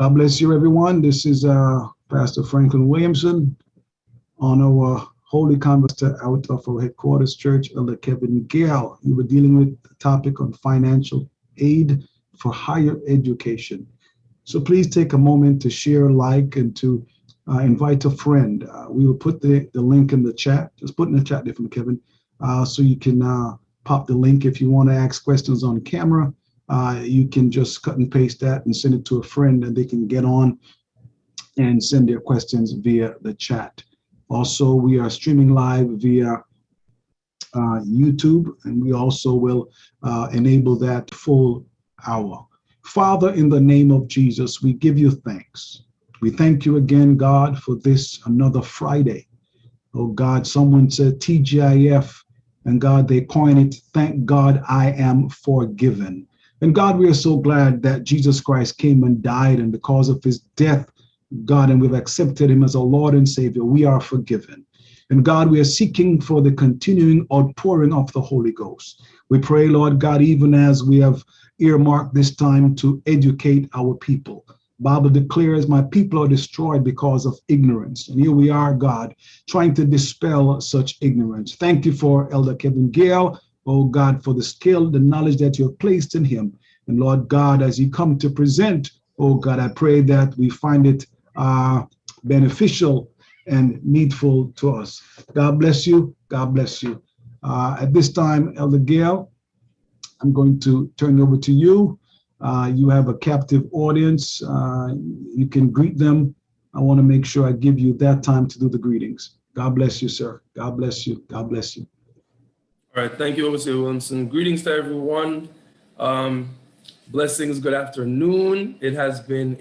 God bless you, everyone. This is Pastor Franklin Williamson on our Holy Convocation out of our headquarters church, Elder Kevin Gayle. We were dealing with the topic on financial aid for higher education. So please take a moment to share, like, and to invite a friend. We will put the link in the chat. Just put in the chat there from Kevin, so you can pop the link if you want to ask questions on camera. You can just cut and paste that and send it to a friend, and they can get on and send their questions via the chat. Also, we are streaming live via YouTube, and we also will enable that full hour. Father, in the name of Jesus, we give you thanks. We thank you again, God, for this another Friday. Oh God, someone said TGIF, and God, they coined it, thank God I am forgiven. And God, we are so glad that Jesus Christ came and died, and because of his death, God, and we've accepted him as our Lord and Savior, we are forgiven. And God, we are seeking for the continuing outpouring of the Holy Ghost. We pray, Lord God, even as we have earmarked this time to educate our people. Bible declares, my people are destroyed because of ignorance. And here we are, God, trying to dispel such ignorance. Thank you for Elder Kevin Gayle, oh God, for the skill, the knowledge that you have placed in him. And Lord God, as he come to present, oh God, I pray that we find it beneficial and needful to us. God bless you. God bless you. At this time, Elder Gayle, I'm going to turn it over to you. You have a captive audience. You can greet them. I want to make sure I give you that time to do the greetings. God bless you, sir. God bless you. God bless you. All right. Thank you, Overseer Williamson. Greetings to everyone. Blessings. Good afternoon. It has been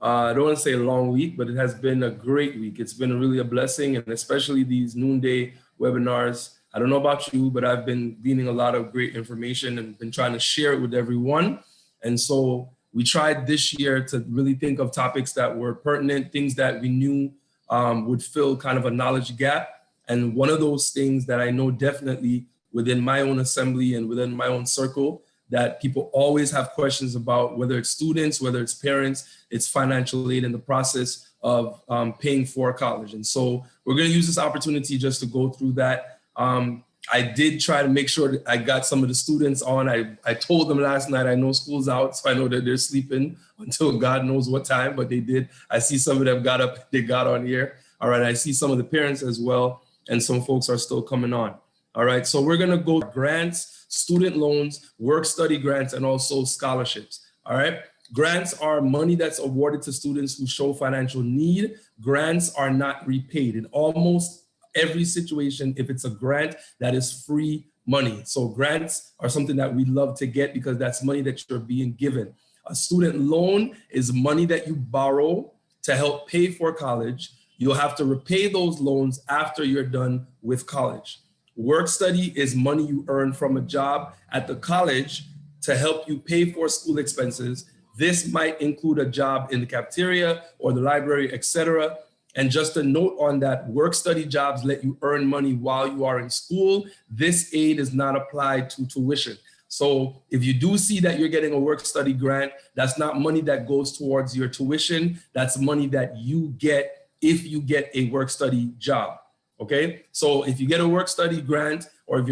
I don't want to say a long week, but it has been a great week. It's been really a blessing, and especially these noonday webinars. I don't know about you, but I've been gleaning a lot of great information and been trying to share it with everyone. And so we tried this year to really think of topics that were pertinent, things that we knew would fill kind of a knowledge gap. And one of those things that I know definitely within my own assembly and within my own circle that people always have questions about, whether it's students, whether it's parents, it's financial aid in the process of paying for college. And so we're going to use this opportunity just to go through that. I did try to make sure that I got some of the students on. I told them last night, I know school's out, so I know that they're sleeping until God knows what time, but they did. I see some of them got up, they got on here. All right, I see some of the parents as well, and some folks are still coming on. All right, so we're gonna go grants, student loans, work-study grants, and also scholarships. All right, grants are money that's awarded to students who show financial need. Grants are not repaid. In almost every situation, if it's a grant, that is free money. So grants are something that we love to get because that's money that you're being given. A student loan is money that you borrow to help pay for college. You'll have to repay those loans after you're done with college. Work study is money you earn from a job at the college to help you pay for school expenses. This might include a job in the cafeteria or the library, etc. And just a note on that, work study jobs let you earn money while you are in school. This aid is not applied to tuition. So if you do see that you're getting a work study grant, that's not money that goes towards your tuition. That's money that you get if you get a work study job. Okay, so if you get a work study grant, or if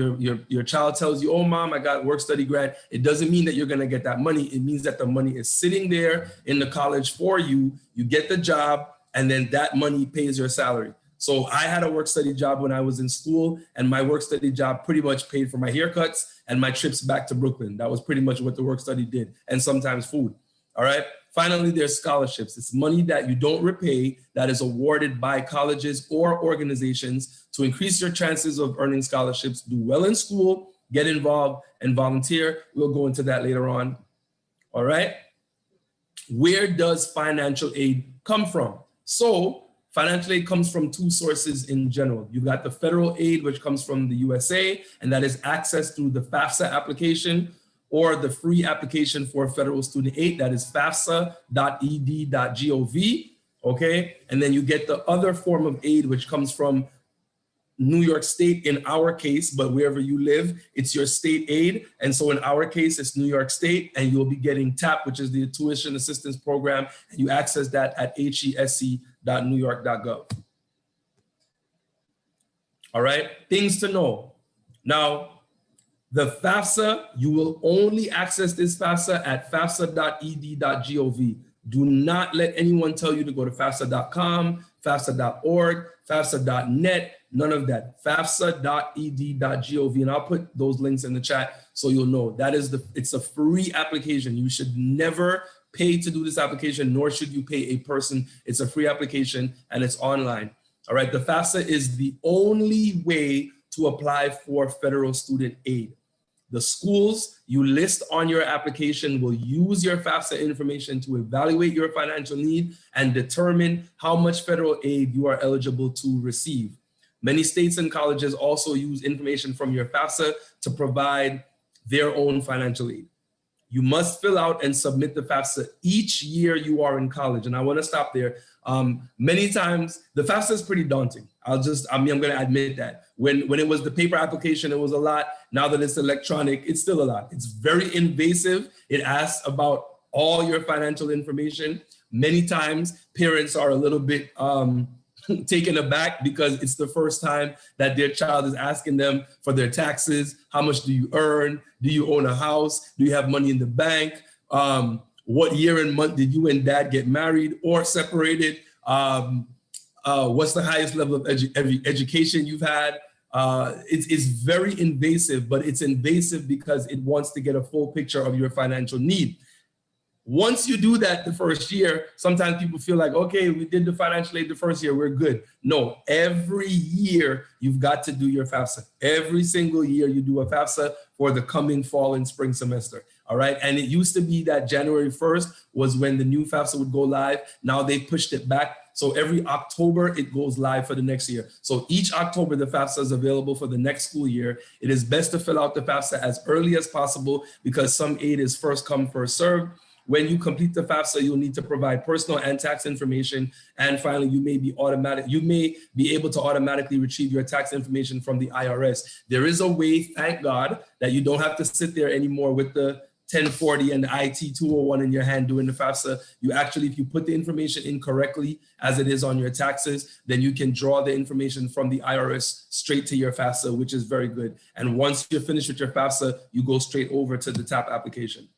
your child tells you, oh, mom, I got work study grant, it doesn't mean that you're going to get that money. It means that the money is sitting there in the college for you. You get the job, and then that money pays your salary. So I had a work study job when I was in school, and my work study job pretty much paid for my haircuts and my trips back to Brooklyn. That was pretty much what the work study did, and sometimes food. All right. Finally, there's scholarships. It's money that you don't repay that is awarded by colleges or organizations to increase your chances of earning scholarships. Do well in school, get involved, and volunteer. We'll go into that later on. All right. Where does financial aid come from? So financial aid comes from two sources in general. You've got the federal aid, which comes from the USA, and that is accessed through the FAFSA application, or the free application for federal student aid, that is fafsa.ed.gov, okay? And then you get the other form of aid, which comes from New York State in our case, but wherever you live, it's your state aid. And so in our case, it's New York State, and you'll be getting TAP, which is the Tuition Assistance Program, and you access that at hesc.newyork.gov. All right, things to know. Now, the FAFSA, you will only access this FAFSA at fafsa.ed.gov. Do not let anyone tell you to go to fafsa.com, fafsa.org, fafsa.net, none of that. fafsa.ed.gov, and I'll put those links in the chat so you'll know. That is it's a free application. You should never pay to do this application, nor should you pay a person. It's a free application and it's online. All right, the FAFSA is the only way to apply for federal student aid. The schools you list on your application will use your FAFSA information to evaluate your financial need and determine how much federal aid you are eligible to receive. Many states and colleges also use information from your FAFSA to provide their own financial aid. You must fill out and submit the FAFSA each year you are in college. And I want to stop there. Many times the FAFSA is pretty daunting. I'm going to admit that. When it was the paper application, it was a lot. Now that it's electronic, it's still a lot. It's very invasive. It asks about all your financial information. Many times parents are a little bit taken aback because it's the first time that their child is asking them for their taxes. How much do you earn? Do you own a house? Do you have money in the bank? What year and month did you and dad get married or separated? What's the highest level of education you've had? It's very invasive, but it's invasive because it wants to get a full picture of your financial need. Once you do that the first year, sometimes people feel like, okay, we did the financial aid the first year, we're good. No, every year you've got to do your FAFSA. Every single year you do a FAFSA for the coming fall and spring semester. All right. And it used to be that January 1st was when the new FAFSA would go live. Now they pushed it back. So every October it goes live for the next year. So each October the FAFSA is available for the next school year. It is best to fill out the FAFSA as early as possible because some aid is first come, first served. When you complete the FAFSA, you'll need to provide personal and tax information. And finally, you may be able to automatically retrieve your tax information from the IRS. There is a way, thank God, that you don't have to sit there anymore with the 1040 and the IT 201 in your hand doing the FAFSA. You actually, if you put the information in correctly as it is on your taxes, then you can draw the information from the IRS straight to your FAFSA, which is very good. And once you're finished with your FAFSA, you go straight over to the TAP application.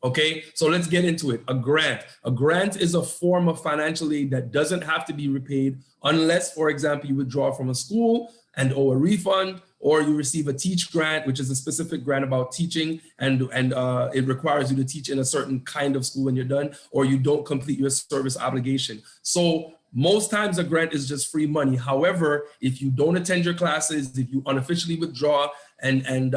Okay, so let's get into it. A grant. A grant is a form of financial aid that doesn't have to be repaid unless, for example, you withdraw from a school and owe a refund, or you receive a teach grant, which is a specific grant about teaching, and it requires you to teach in a certain kind of school when you're done, or you don't complete your service obligation. So most times a grant is just free money. However, if you don't attend your classes, if you unofficially withdraw, and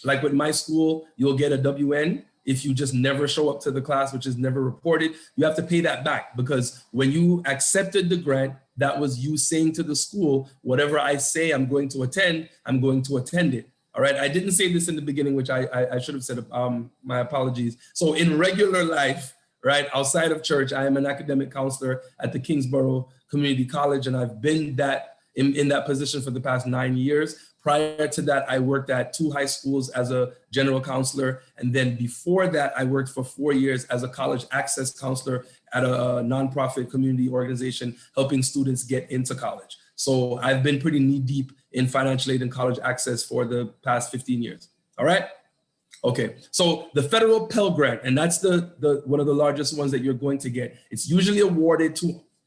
like with my school, you'll get a WN. If you just never show up to the class, which is never reported, you have to pay that back, because when you accepted the grant, that was you saying to the school, whatever I say I'm going to attend it. All right. I didn't say this in the beginning, which I should have said, my apologies. So in regular life, right, outside of church, I am an academic counselor at the Kingsborough Community College, and I've been in that position for the past 9 years. Prior to that, I worked at 2 high schools as a general counselor. And then before that, I worked for 4 years as a college access counselor at a nonprofit community organization, helping students get into college. So I've been pretty knee deep in financial aid and college access for the past 15 years. All right. Okay, so the federal Pell Grant, and that's the one of the largest ones that you're going to get. It's usually awarded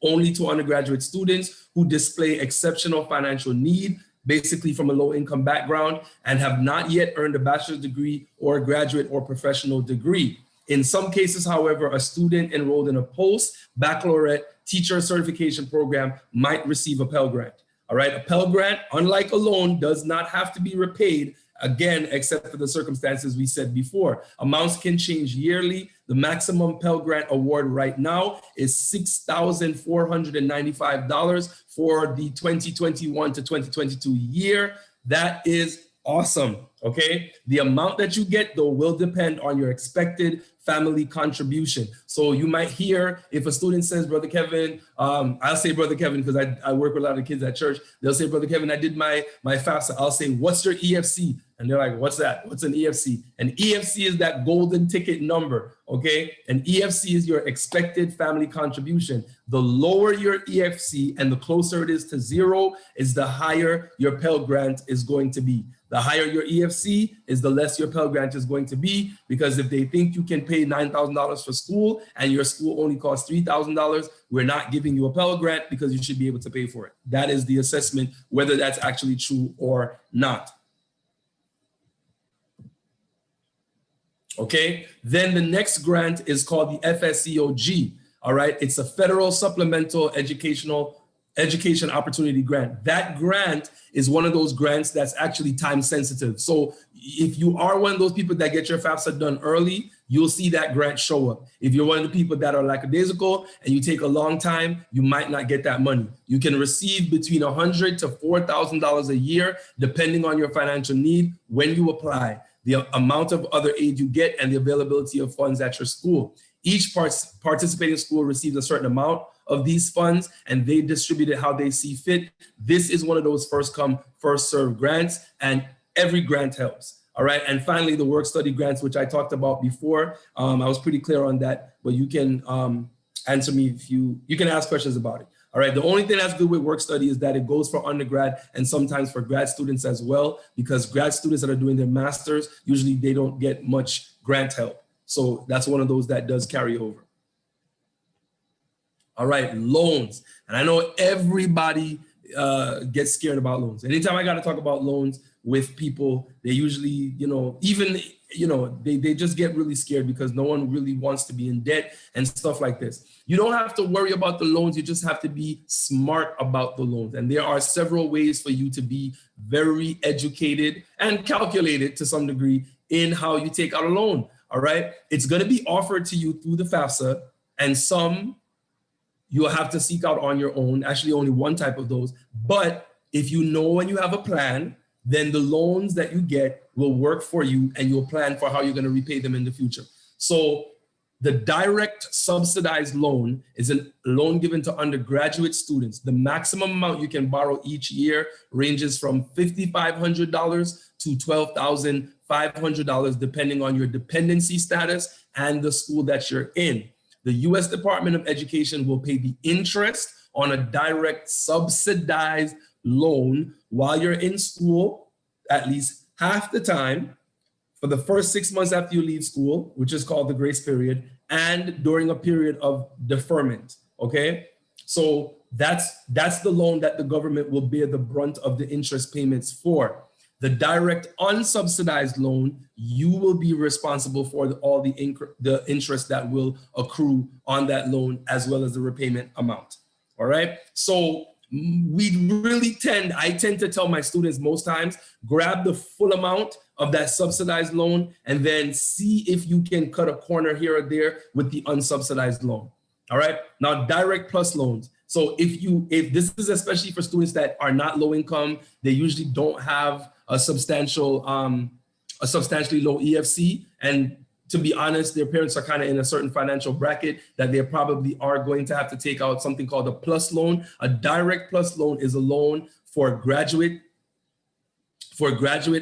only to undergraduate students who display exceptional financial need, basically from a low income background, and have not yet earned a bachelor's degree or a graduate or professional degree. In some cases, however, a student enrolled in a post-baccalaureate teacher certification program might receive a Pell Grant. All right, a Pell Grant, unlike a loan, does not have to be repaid, again, except for the circumstances we said before. Amounts can change yearly. The maximum Pell Grant award right now is $6,495 for the 2021 to 2022 year. That is awesome. Okay, the amount that you get though will depend on your expected family contribution. So you might hear if a student says, Brother Kevin, I'll say Brother Kevin because I work with a lot of kids at church. They'll say, Brother Kevin, I did my FAFSA. I'll say, what's your EFC? And they're like, what's that? What's an EFC? An EFC is that golden ticket number, okay? An EFC is your expected family contribution. The lower your EFC and the closer it is to zero is the higher your Pell Grant is going to be. The higher your EFC is the less your Pell Grant is going to be, because if they think you can pay $9,000 for school and your school only costs $3,000, we're not giving you a Pell Grant because you should be able to pay for it. That is the assessment, whether that's actually true or not. Okay, then the next grant is called the FSEOG. All right, it's a Federal Supplemental Education Opportunity Grant. That grant is one of those grants that's actually time sensitive. So if you are one of those people that get your FAFSA done early, you'll see that grant show up. If you're one of the people that are lackadaisical and you take a long time, you might not get that money. You can receive between $100 to $4,000 a year, depending on your financial need when you apply, the amount of other aid you get, and the availability of funds at your school. Each participating school receives a certain amount of these funds, and they distribute it how they see fit. This is one of those first come, first serve grants, and every grant helps. All right. And finally, the work study grants, which I talked about before. I was pretty clear on that, but you can answer me if you can ask questions about it. All right. The only thing that's good with work study is that it goes for undergrad and sometimes for grad students as well, because grad students that are doing their masters, usually they don't get much grant help. So that's one of those that does carry over. All right, loans. And I know everybody gets scared about loans. Anytime I got to talk about loans with people, they usually, they just get really scared because no one really wants to be in debt and stuff like this. You don't have to worry about the loans. You just have to be smart about the loans. And there are several ways for you to be very educated and calculated to some degree in how you take out a loan. All right. It's going to be offered to you through the FAFSA, and some you'll have to seek out on your own. Actually, only one type of those. But if you know and you have a plan, then the loans that you get will work for you, and you'll plan for how you're going to repay them in the future. So the direct subsidized loan is a loan given to undergraduate students. The maximum amount you can borrow each year ranges from $5,500 to $12,500, depending on your dependency status and the school that you're in. The U.S. Department of Education will pay the interest on a direct subsidized loan while you're in school, at least half the time, for the first 6 months after you leave school, which is called the grace period, and during a period of deferment, okay? So that's the loan that the government will bear the brunt of the interest payments for. The direct unsubsidized loan, you will be responsible for all the interest that will accrue on that loan, as well as the repayment amount, all right? So I tend to tell my students most times, grab the full amount of that subsidized loan and then see if you can cut a corner here or there with the unsubsidized loan. All right. Now, direct plus loans. So if this is especially for students that are not low income, they usually don't have a substantially low EFC. And to be honest, their parents are kind of in a certain financial bracket that they probably are going to have to take out something called a plus loan. A direct plus loan is a loan for graduate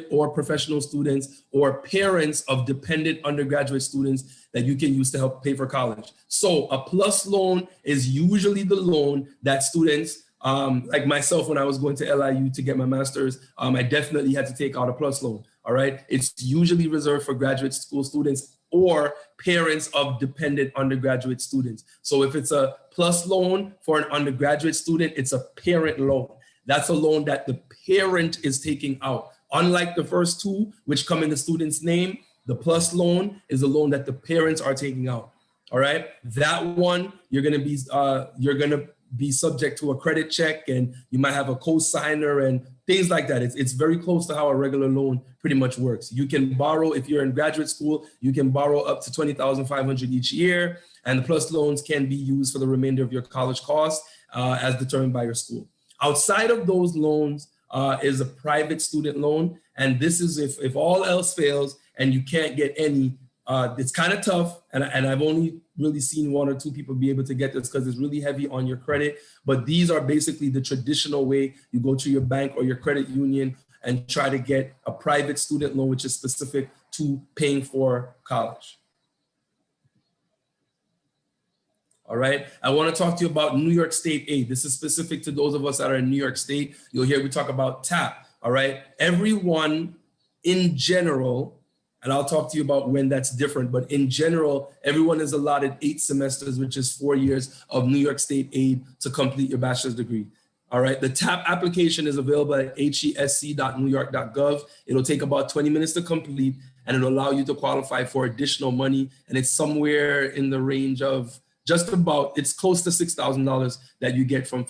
or professional students or parents of dependent undergraduate students that you can use to help pay for college. So a plus loan is usually the loan that students, like myself, when I was going to LIU to get my master's, I definitely had to take out a plus loan. All right. It's usually reserved for graduate school students or parents of dependent undergraduate students. So if it's a plus loan for an undergraduate student, it's a parent loan. That's a loan that the parent is taking out. Unlike the first two, which come in the student's name, the plus loan is a loan that the parents are taking out. All right. That one, you're going to be subject to a credit check, and you might have a co-signer and things like that. It's very close to how a regular loan pretty much works. You can borrow, if you're in graduate school, you can borrow up to $20,500 each year, and the plus loans can be used for the remainder of your college costs as determined by your school. Outside of those loans, is a private student loan. And this is if all else fails and you can't get any, it's kind of tough. And I've only really seen 1 or 2 people be able to get this because it's really heavy on your credit. But these are basically the traditional way you go to your bank or your credit union and try to get a private student loan, which is specific to paying for college. All right. I want to talk to you about New York State aid. This is specific to those of us that are in New York State. You'll hear we talk about TAP. All right. Everyone in general, and I'll talk to you about when that's different, but in general, everyone is allotted 8 semesters, which is 4 years of New York State aid to complete your bachelor's degree. All right. The TAP application is available at hesc.newyork.gov. It'll take about 20 minutes to complete, and it'll allow you to qualify for additional money. And it's somewhere in the range of it's close to $6,000 that you get from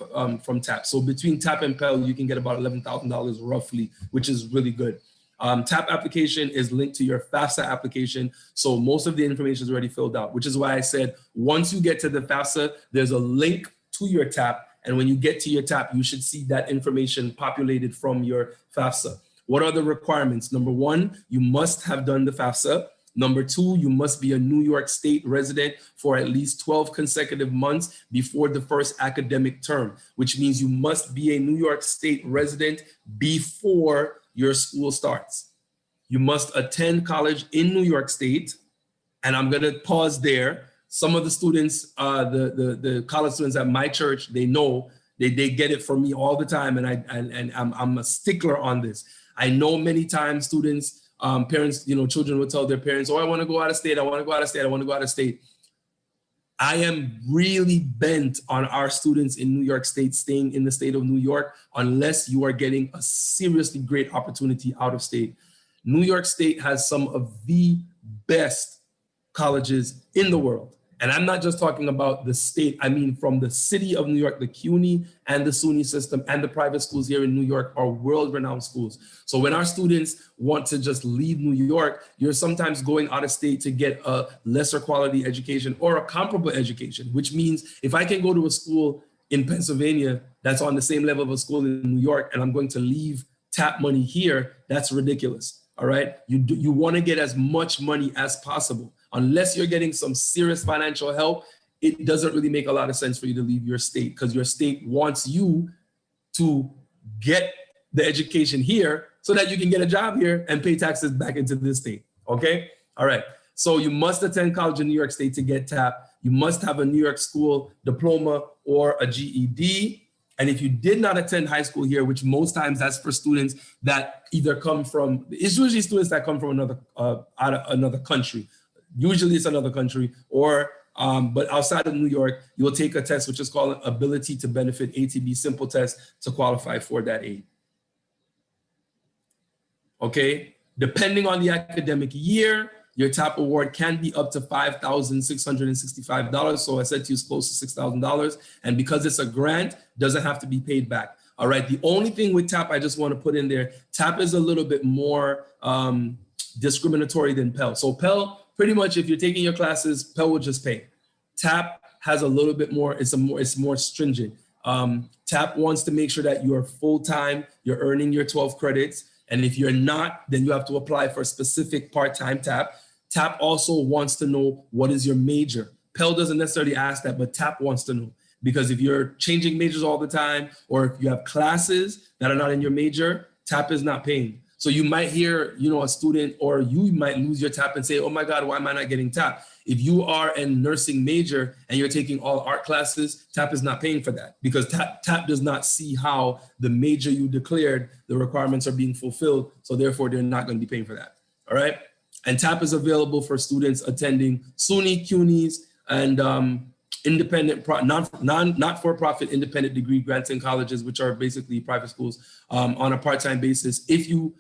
TAP. So between TAP and Pell, you can get about $11,000 roughly, which is really good. TAP application is linked to your FAFSA application. So most of the information is already filled out, which is why I said, once you get to the FAFSA, there's a link to your TAP. And when you get to your TAP, you should see that information populated from your FAFSA. What are the requirements? Number 1, you must have done the FAFSA. Number 2, you must be a New York State resident for at least 12 consecutive months before the first academic term, which means you must be a New York State resident before your school starts. You must attend college in New York State. And I'm going to pause there. Some of the students, the college students at my church, they know, they get it from me all the time. And I'm a stickler on this. I know many times students, parents, children will tell their parents, oh, I want to go out of state. I want to go out of state. I want to go out of state. I am really bent on our students in New York State staying in the state of New York unless you are getting a seriously great opportunity out of state. New York State has some of the best colleges in the world. And I'm not just talking about the state, I mean from the city of New York, the CUNY and the SUNY system and the private schools here in New York are world-renowned schools. So when our students want to just leave New York, you're sometimes going out of state to get a lesser quality education or a comparable education, which means if I can go to a school in Pennsylvania that's on the same level of a school in New York and I'm going to leave TAP money here, that's ridiculous, all right? You want to get as much money as possible. Unless you're getting some serious financial help, it doesn't really make a lot of sense for you to leave your state because your state wants you to get the education here so that you can get a job here and pay taxes back into this state, okay? All right, so you must attend college in New York State to get TAP. You must have a New York school diploma or a GED. And if you did not attend high school here, which most times that's for students that either come from, it's usually students that come from another, out of another country. Usually it's another country, or but outside of New York, you will take a test which is called Ability to Benefit, ATB Simple Test, to qualify for that aid. Okay, depending on the academic year, your TAP award can be up to $5,665. So I said to you, it's close to $6,000. And because it's a grant, doesn't have to be paid back. All right, the only thing with TAP I just want to put in there, TAP is a little bit more discriminatory than Pell. So Pell, pretty much if you're taking your classes, Pell will just pay. TAP has a little bit more, it's more stringent. TAP wants to make sure that you're full-time, you're earning your 12 credits. And if you're not, then you have to apply for a specific part-time TAP. TAP also wants to know what is your major. Pell doesn't necessarily ask that, but TAP wants to know. Because if you're changing majors all the time, or if you have classes that are not in your major, TAP is not paying. So you might hear, a student, or you might lose your TAP and say, oh my God, why am I not getting TAP? If you are a nursing major and you're taking all art classes, TAP is not paying for that because TAP does not see how the major you declared, the requirements are being fulfilled. So therefore, they're not going to be paying for that. All right. And TAP is available for students attending SUNY, CUNYs, and independent, not-for-profit independent degree granting colleges, which are basically private schools, on a part-time basis. If you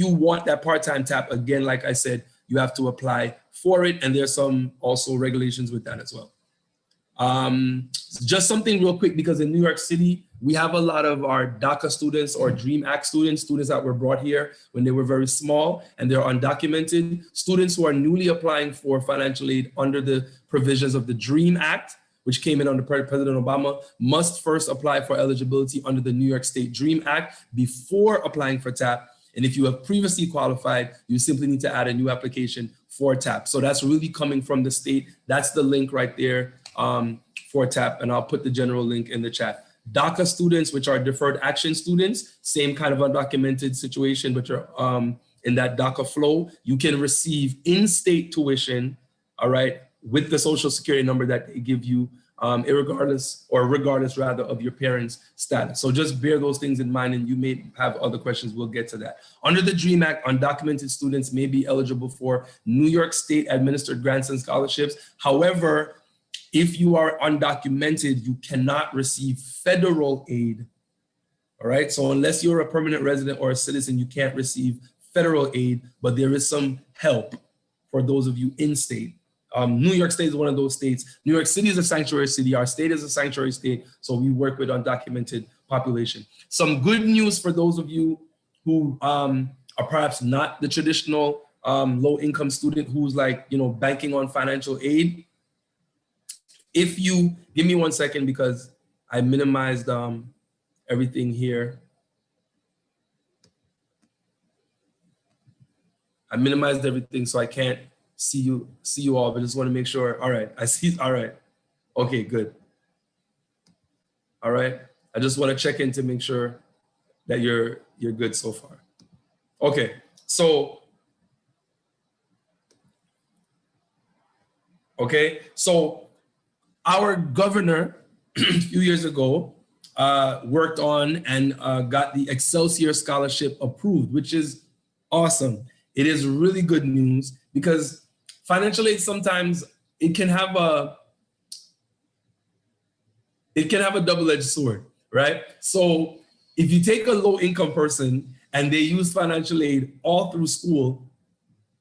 want that part-time TAP, again, like I said, you have to apply for it, and there's some also regulations with that as well. Just something real quick, because in New York City, we have a lot of our DACA students or DREAM Act students that were brought here when they were very small and they're undocumented. Students who are newly applying for financial aid under the provisions of the DREAM Act which came in under President Obama, must first apply for eligibility under the New York State DREAM Act before applying for TAP. And if you have previously qualified, you simply need to add a new application for TAP. So that's really coming from the state. That's the link right there for TAP. And I'll put the general link in the chat. DACA students, which are deferred action students, same kind of undocumented situation, but you're in that DACA flow, you can receive in-state tuition, all right, with the social security number that they give you, regardless rather of your parents' status. So just bear those things in mind, and you may have other questions. We'll get to that. Under the DREAM Act, undocumented students may be eligible for New York State administered grants and scholarships. However, if you are undocumented, you cannot receive federal aid. All right. So unless you're a permanent resident or a citizen, you can't receive federal aid, but there is some help for those of you in state. New York State is one of those states. New York City is a sanctuary city. Our state is a sanctuary state. So we work with undocumented population. Some good news for those of you who are perhaps not the traditional low income student who's like, banking on financial aid. If you give me 1 second, because I minimized everything here. I minimized everything, so I can't see you all, but just want to make sure. All right, I see. All right. Okay, good. All right. I just want to check in to make sure that you're good so far. Okay. So our governor a few years ago worked on and got the Excelsior Scholarship approved, which is awesome. It is really good news because financial aid sometimes it can have a double-edged sword, right? So if you take a low-income person and they use financial aid all through school,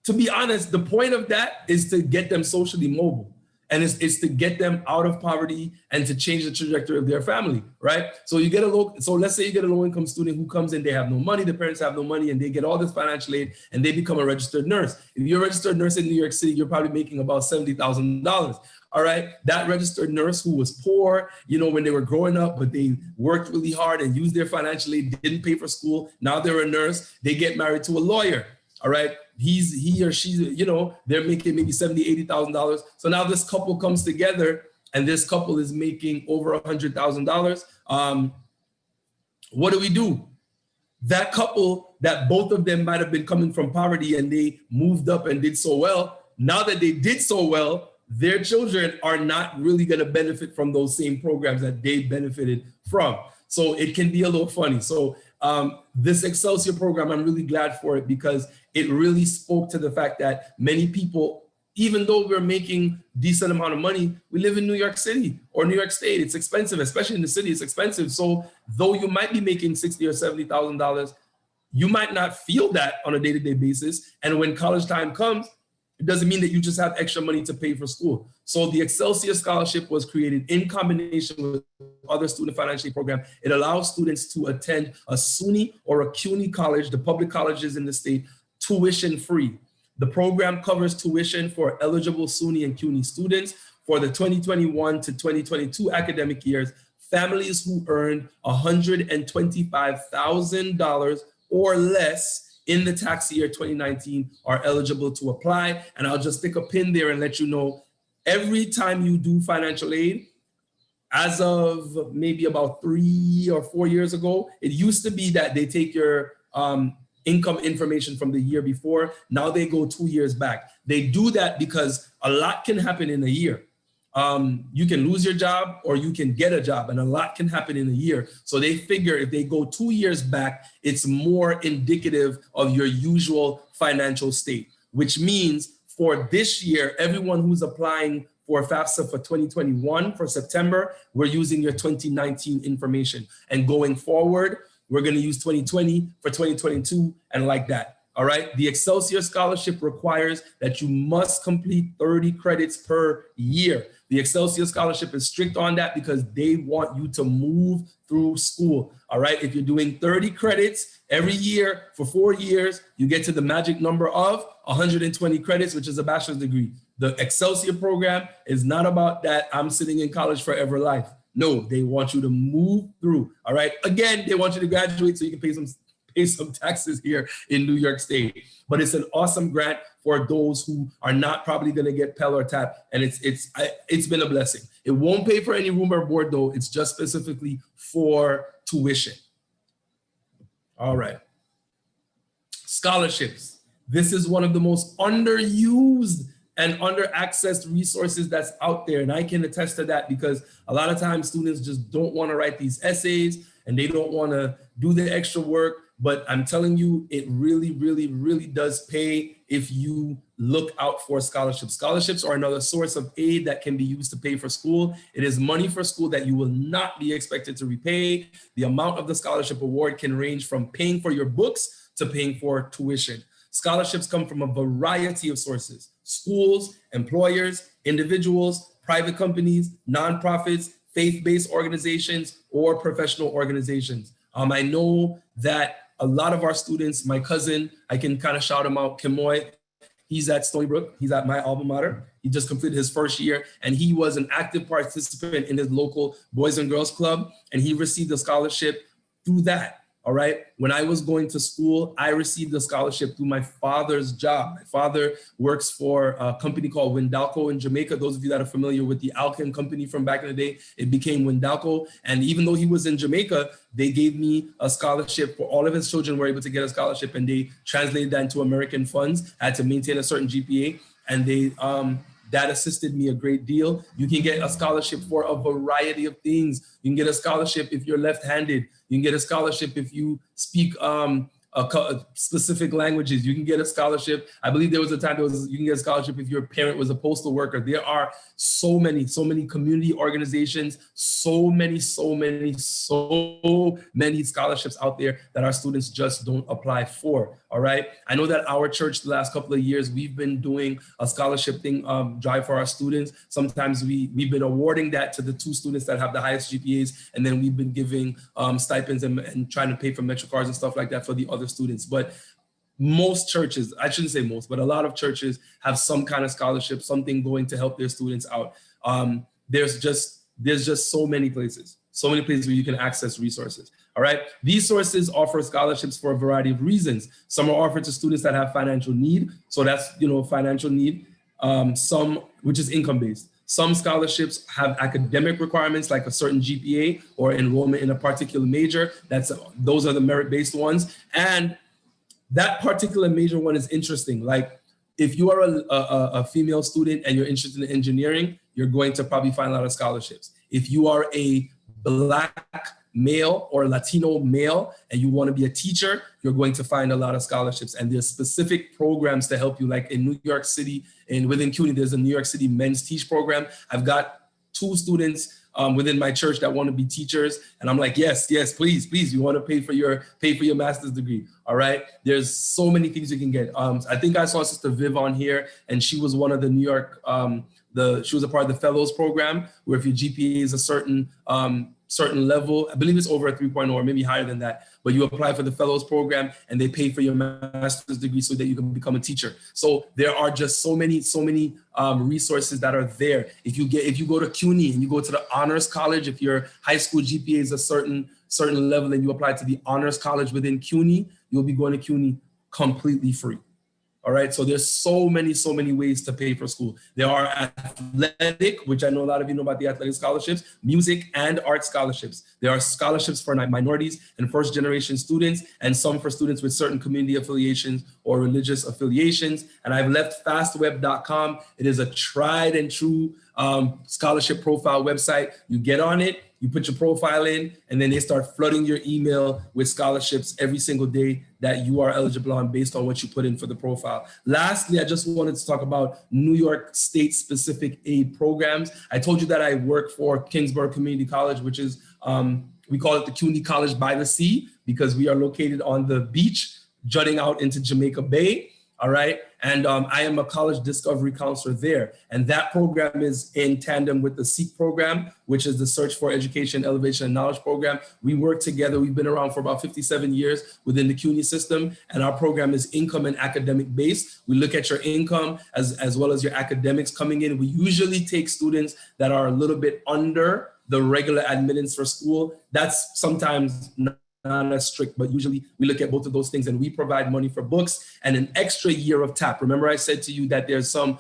to be honest, the point of that is to get them socially mobile. And it's to get them out of poverty and to change the trajectory of their family, right? So let's say you get a low-income student who comes in, they have no money, the parents have no money, and they get all this financial aid, and they become a registered nurse. If you're a registered nurse in New York City, you're probably making about $70,000. All right, that registered nurse who was poor, when they were growing up, but they worked really hard and used their financial aid, didn't pay for school. Now they're a nurse, they get married to a lawyer. All right, he or she's, they're making maybe $70,000, $80,000. So now this couple comes together, and this couple is making over $100,000. What do? That couple, that both of them might have been coming from poverty and they moved up and did so well. Now that they did so well, their children are not really going to benefit from those same programs that they benefited from. So it can be a little funny. So this Excelsior program, I'm really glad for it because it really spoke to the fact that many people, even though we're making decent amount of money, we live in New York City or New York State. It's expensive, especially in the city, it's expensive. So though you might be making $60,000 or $70,000, you might not feel that on a day-to-day basis. And when college time comes, it doesn't mean that you just have extra money to pay for school. So the Excelsior Scholarship was created in combination with other student financial aid program. It allows students to attend a SUNY or a CUNY college, the public colleges in the state, tuition free. The program covers tuition for eligible SUNY and CUNY students for the 2021 to 2022 academic years. Families who earned $125,000 or less in the tax year 2019 are eligible to apply. And I'll just stick a pin there and let you know, every time you do financial aid, as of maybe about 3 or 4 years ago, it used to be that they take your income information from the year before. Now they go 2 years back. They do that because a lot can happen in a year. You can lose your job or you can get a job, and a lot can happen in a year. So they figure if they go 2 years back, it's more indicative of your usual financial state, which means for this year, everyone who's applying for FAFSA for 2021 for September, we're using your 2019 information. And going forward, we're going to use 2020 for 2022 and like that. All right. The Excelsior Scholarship requires that you must complete 30 credits per year. The Excelsior Scholarship is strict on that because they want you to move through school. All right. If you're doing 30 credits every year for 4 years, you get to the magic number of 120 credits, which is a bachelor's degree. The Excelsior program is not about that I'm sitting in college forever life. No, they want you to move through, all right? Again, they want you to graduate so you can pay some taxes here in New York State. But it's an awesome grant for those who are not probably going to get Pell or TAP, and it's been a blessing. It won't pay for any room or board though. It's just specifically for tuition. All right. Scholarships. This is one of the most underused and under-accessed resources that's out there. And I can attest to that because a lot of times students just don't want to write these essays and they don't want to do the extra work. But I'm telling you, it really, really, really does pay if you look out for scholarships. Scholarships are another source of aid that can be used to pay for school. It is money for school that you will not be expected to repay. The amount of the scholarship award can range from paying for your books to paying for tuition. Scholarships come from a variety of sources: schools, employers, individuals, private companies, nonprofits, faith-based organizations, or professional organizations. I know that a lot of our students, my cousin, I can kind of shout him out, Kimoy, he's at Stony Brook. He's at my alma mater. He just completed his first year, and he was an active participant in his local Boys and Girls Club, and he received a scholarship through that. All right. When I was going to school, I received a scholarship through my father's job. My father works for a company called Windalco in Jamaica. Those of you that are familiar with the Alcan company from back in the day, it became Windalco. And even though he was in Jamaica, they gave me a scholarship for all of his children were able to get a scholarship, and they translated that into American funds. I had to maintain a certain GPA, and that assisted me a great deal. You can get a scholarship for a variety of things. You can get a scholarship if you're left-handed. You can get a scholarship if you speak specific languages. You can get a scholarship. I believe there was a time you can get a scholarship if your parent was a postal worker. There are so many community organizations, so many scholarships out there that our students just don't apply for. All right. I know that our church the last couple of years, we've been doing a scholarship thing drive for our students. Sometimes we've been awarding that to the 2 students that have the highest GPAs, and then we've been giving stipends and trying to pay for Metro cards and stuff like that for the other students. But most churches, I shouldn't say most, but a lot of churches have some kind of scholarship, something going to help their students out. There's just so many places where you can access resources. All right. These sources offer scholarships for a variety of reasons. Some are offered to students that have financial need. So that's, financial need. Some, which is income-based. Some scholarships have academic requirements like a certain GPA or enrollment in a particular major. Those are the merit-based ones. And that particular major one is interesting. Like if you are a female student and you're interested in engineering, you're going to probably find a lot of scholarships. If you are a Black male or Latino male and you want to be a teacher, you're going to find a lot of scholarships. And there's specific programs to help you. Like in New York City and within CUNY, there's a New York City Men's Teach program. I've got 2 students within my church that want to be teachers. And I'm like, yes, please. You want to pay for your master's degree. All right. There's so many things you can get. I think I saw Sister Viv on here, and she was one of the New York, she was a part of the Fellows program, where if your GPA is a certain level, I believe it's over a 3.0 or maybe higher than that, but you apply for the Fellows program and they pay for your master's degree so that you can become a teacher. So there are just so many resources that are there. If you go to CUNY and you go to the Honors College, if your high school GPA is a certain level and you apply to the Honors College within CUNY, you'll be going to CUNY completely free. All right, so there's so many ways to pay for school. There are athletic, which I know a lot of you know about the athletic scholarships, music and art scholarships. There are scholarships for minorities and first-generation students, and some for students with certain community affiliations or religious affiliations. And I've left fastweb.com. It is a tried and true scholarship profile website. You get on it, you put your profile in, and then they start flooding your email with scholarships every single day that you are eligible on based on what you put in for the profile. Lastly, I just wanted to talk about New York State specific aid programs. I told you that I work for Kingsborough Community College, which is, we call it the CUNY College by the Sea because we are located on the beach jutting out into Jamaica Bay. All right. And I am a college discovery counselor there. And that program is in tandem with the SEEK program, which is the Search for Education, Elevation, and Knowledge program. We work together. We've been around for about 57 years within the CUNY system. And our program is income and academic based. We look at your income as well as your academics coming in. We usually take students that are a little bit under the regular admittance for school. That's sometimes not as strict, but usually we look at both of those things, and we provide money for books and an extra year of TAP. Remember I said to you that there's some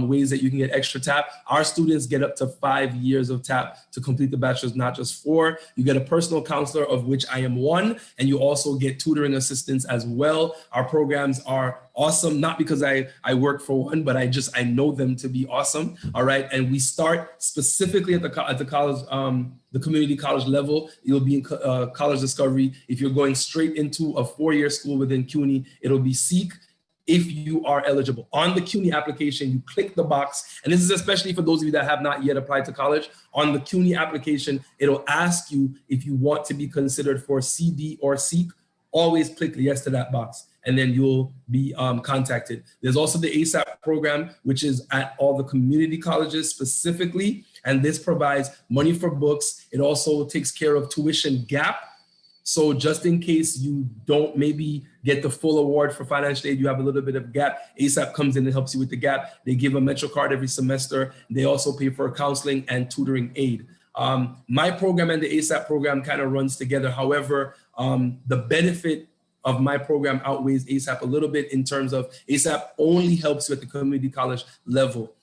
ways that you can get extra TAP. Our students get up to 5 years of TAP to complete the bachelor's, not just 4. You get a personal counselor, of which I am one, and you also get tutoring assistance as well. Our programs are awesome, not because I work for one, but I know them to be awesome. All right, and we start specifically at the college, the community college level. You'll be in college discovery. If you're going straight into a 4-year school within CUNY, it'll be SEEK. If you are eligible on the CUNY application, you click the box, and this is especially for those of you that have not yet applied to college. On the CUNY application, it'll ask you if you want to be considered for CD or SEEK. Always click yes to that box, and then you'll be contacted. There's also the ASAP program, which is at all the community colleges specifically, and this provides money for books. It also takes care of tuition gap. So just in case you don't maybe get the full award for financial aid, you have a little bit of gap, ASAP comes in and helps you with the gap. They give a Metro card every semester. They also pay for counseling and tutoring aid. My program and the ASAP program kind of runs together. However, the benefit of my program outweighs ASAP a little bit in terms of ASAP only helps you at the community college level.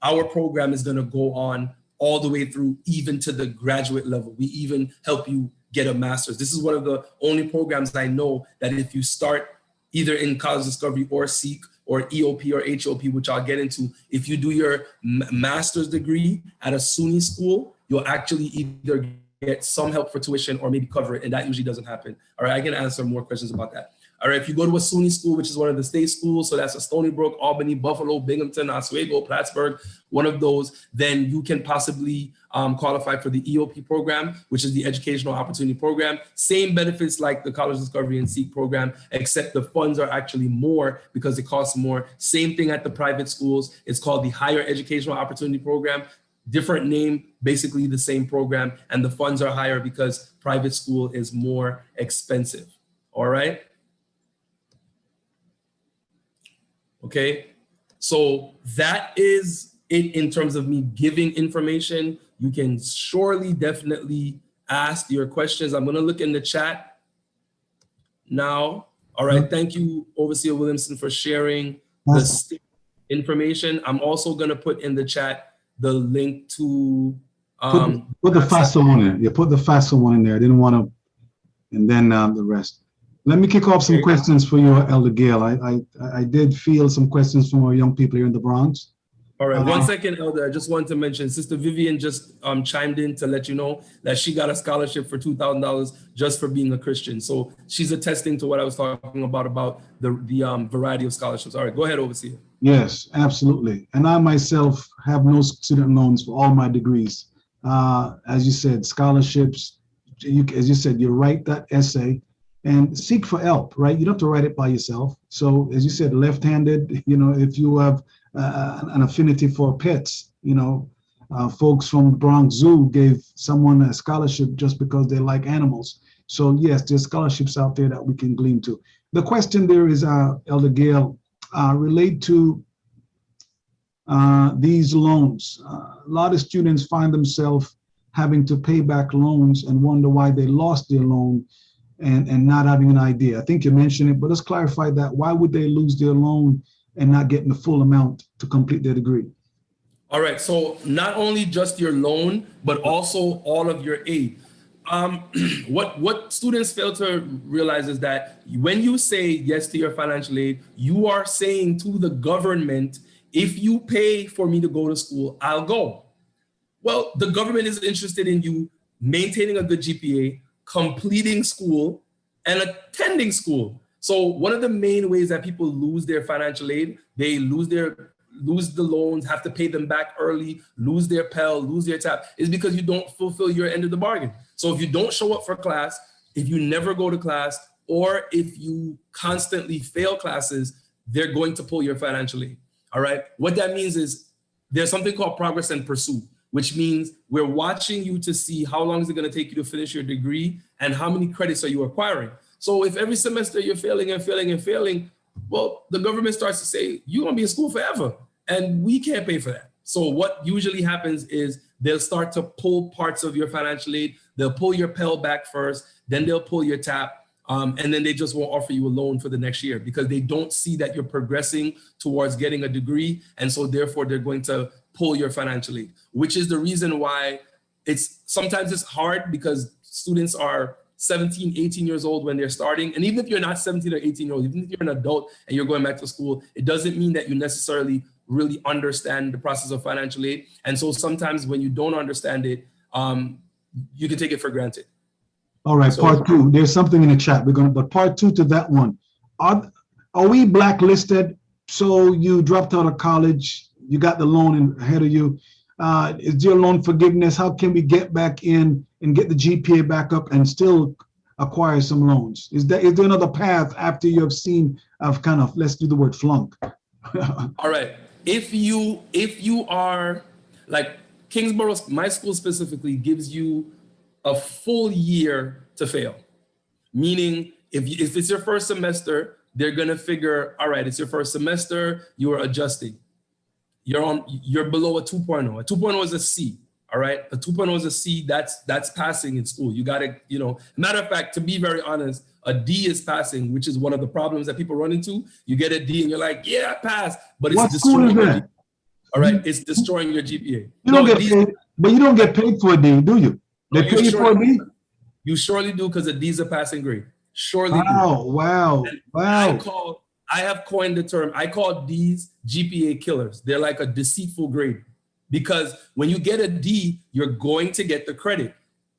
Our program is going to go on all the way through, even to the graduate level. We even help you get a master's. This is one of the only programs I know that if you start either in college discovery or SEEK or EOP or HOP, which I'll get into, if you do your master's degree at a SUNY school, you'll actually either get some help for tuition or maybe cover it, and that usually doesn't happen. All right, I can answer more questions about that. All right, if you go to a SUNY school, which is one of the state schools, so that's a Stony Brook, Albany, Buffalo, Binghamton, Oswego, Plattsburgh, one of those, then you can possibly qualify for the EOP program, which is the Educational Opportunity Program. Same benefits like the College Discovery and SEEK program, except the funds are actually more because it costs more. Same thing at the private schools. It's called the Higher Educational Opportunity Program. Different name, basically the same program, and the funds are higher because private school is more expensive. All right. Okay, so that is it in terms of me giving information. You can surely, definitely ask your questions. I'm gonna look in the chat now. All right, thank you, Overseer Williamson, for sharing the state information. I'm also gonna put in the chat the link to put the FAFSA one in. Yeah, put the FAFSA one in there. I didn't want to, and then the rest. Let me kick off some questions for you, Elder Gayle. I did feel some questions from our young people here in the Bronx. All right, 1 second, Elder. I just wanted to mention, Sister Vivian just chimed in to let you know that she got a scholarship for $2,000 just for being a Christian. So she's attesting to what I was talking about the variety of scholarships. All right, go ahead, Overseer. Yes, absolutely. And I myself have no student loans for all my degrees. As you said, scholarships, as you said, you write that essay and seek for help, right? You don't have to write it by yourself. So as you said, left-handed, if you have an affinity for pets, folks from the Bronx Zoo gave someone a scholarship just because they like animals. So yes, there's scholarships out there that we can glean to. The question there is, Elder Gayle, relate to these loans. A lot of students find themselves having to pay back loans and wonder why they lost their loan and not having an idea. I think you mentioned it, but let's clarify that. Why would they lose their loan and not getting the full amount to complete their degree? All right, so not only just your loan, but also all of your aid. What students fail to realize is that when you say yes to your financial aid, you are saying to the government, if you pay for me to go to school, I'll go. Well, the government is interested in you maintaining a good GPA, completing school, and attending school. So one of the main ways that people lose their financial aid, they lose the loans, have to pay them back early, lose their Pell, lose their TAP, is because you don't fulfill your end of the bargain. So if you don't show up for class, if you never go to class, or if you constantly fail classes, they're going to pull your financial aid. All right. What that means is there's something called progress and pursuit, which means we're watching you to see how long is it going to take you to finish your degree and how many credits are you acquiring. So if every semester you're failing and failing and failing, well, the government starts to say, you're going to be in school forever, and we can't pay for that. So what usually happens is they'll start to pull parts of your financial aid. They'll pull your Pell back first, then they'll pull your TAP, and then they just won't offer you a loan for the next year because they don't see that you're progressing towards getting a degree. And so therefore they're going to pull your financial aid, which is the reason why sometimes it's hard because students are 17, 18 years old when they're starting. And even if you're not 17 or 18 years old, even if you're an adult and you're going back to school, it doesn't mean that you necessarily really understand the process of financial aid. And so sometimes when you don't understand it, you can take it for granted. All right, so, part two. There's something in the chat. But part two to that one. Are we blacklisted? So you dropped out of college, you got the loan ahead of you. Is there loan forgiveness? How can we get back in and get the GPA back up and still acquire some loans? Is there another path after you have seen kind of, let's do the word flunk? All right. If you are like Kingsborough, my school specifically gives you a full year to fail. Meaning if it's your first semester, they're gonna figure, all right, it's your first semester, you are adjusting. You're below a 2.0. A 2.0 is a C, all right? A 2.0 is a C, that's passing in school. You gotta, matter of fact, to be very honest, a D is passing, which is one of the problems that people run into. You get a D and you're like, yeah, I passed, but it's destroying your GPA. All right, it's destroying your GPA. You don't get paid, but you don't get paid for a D, do you? They pay you for a D? You surely do, because a D is a passing grade. Surely do. Wow. I have coined the term, I call D's GPA killers. They're like a deceitful grade, because when you get a D, you're going to get the credit.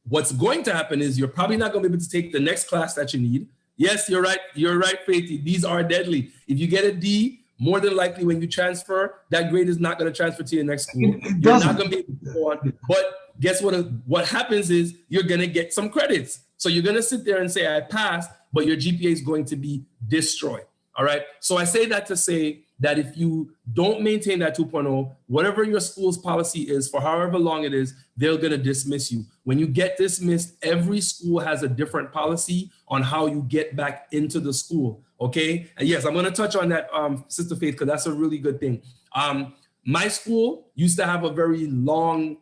What's going to happen is you're probably not going to be able to take the next class that you need. Yes, you're right. You're right, Faithy. These are deadly. If you get a D, more than likely when you transfer, that grade is not going to transfer to your next school. You're not going to be able to go on. But guess what happens is you're going to get some credits. So you're going to sit there and say, I passed, but your GPA is going to be destroyed. All right. So I say that to say that if you don't maintain that 2.0, whatever your school's policy is for however long it is, they're going to dismiss you. When you get dismissed, every school has a different policy on how you get back into the school. Okay. And yes, I'm going to touch on that, Sister Faith, because that's a really good thing. My school used to have a very long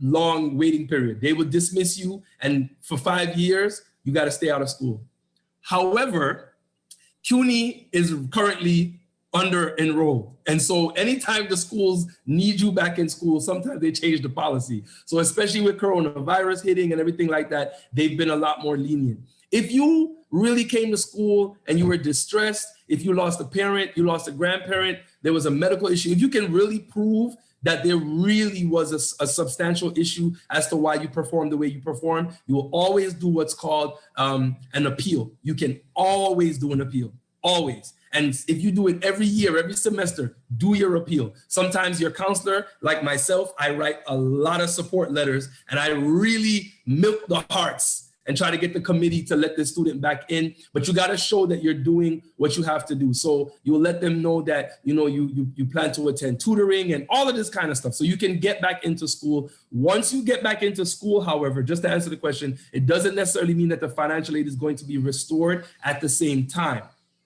waiting period. They would dismiss you, and for 5 years, you got to stay out of school. However, CUNY is currently under enrolled. And so anytime the schools need you back in school, sometimes they change the policy. So especially with coronavirus hitting and everything like that, they've been a lot more lenient. If you really came to school and you were distressed, if you lost a parent, you lost a grandparent, there was a medical issue, if you can really prove that there really was a substantial issue as to why you performed the way you performed, you will always do what's called an appeal. You can always do an appeal, always. And if you do it every year, every semester, do your appeal. Sometimes your counselor, like myself, I write a lot of support letters, and I really milk the hearts and try to get the committee to let the student back in. But you got to show that you're doing what you have to do. So you'll let them know that, you plan to attend tutoring and all of this kind of stuff. So you can get back into school. Once you get back into school, however, just to answer the question, it doesn't necessarily mean that the financial aid is going to be restored at the same time.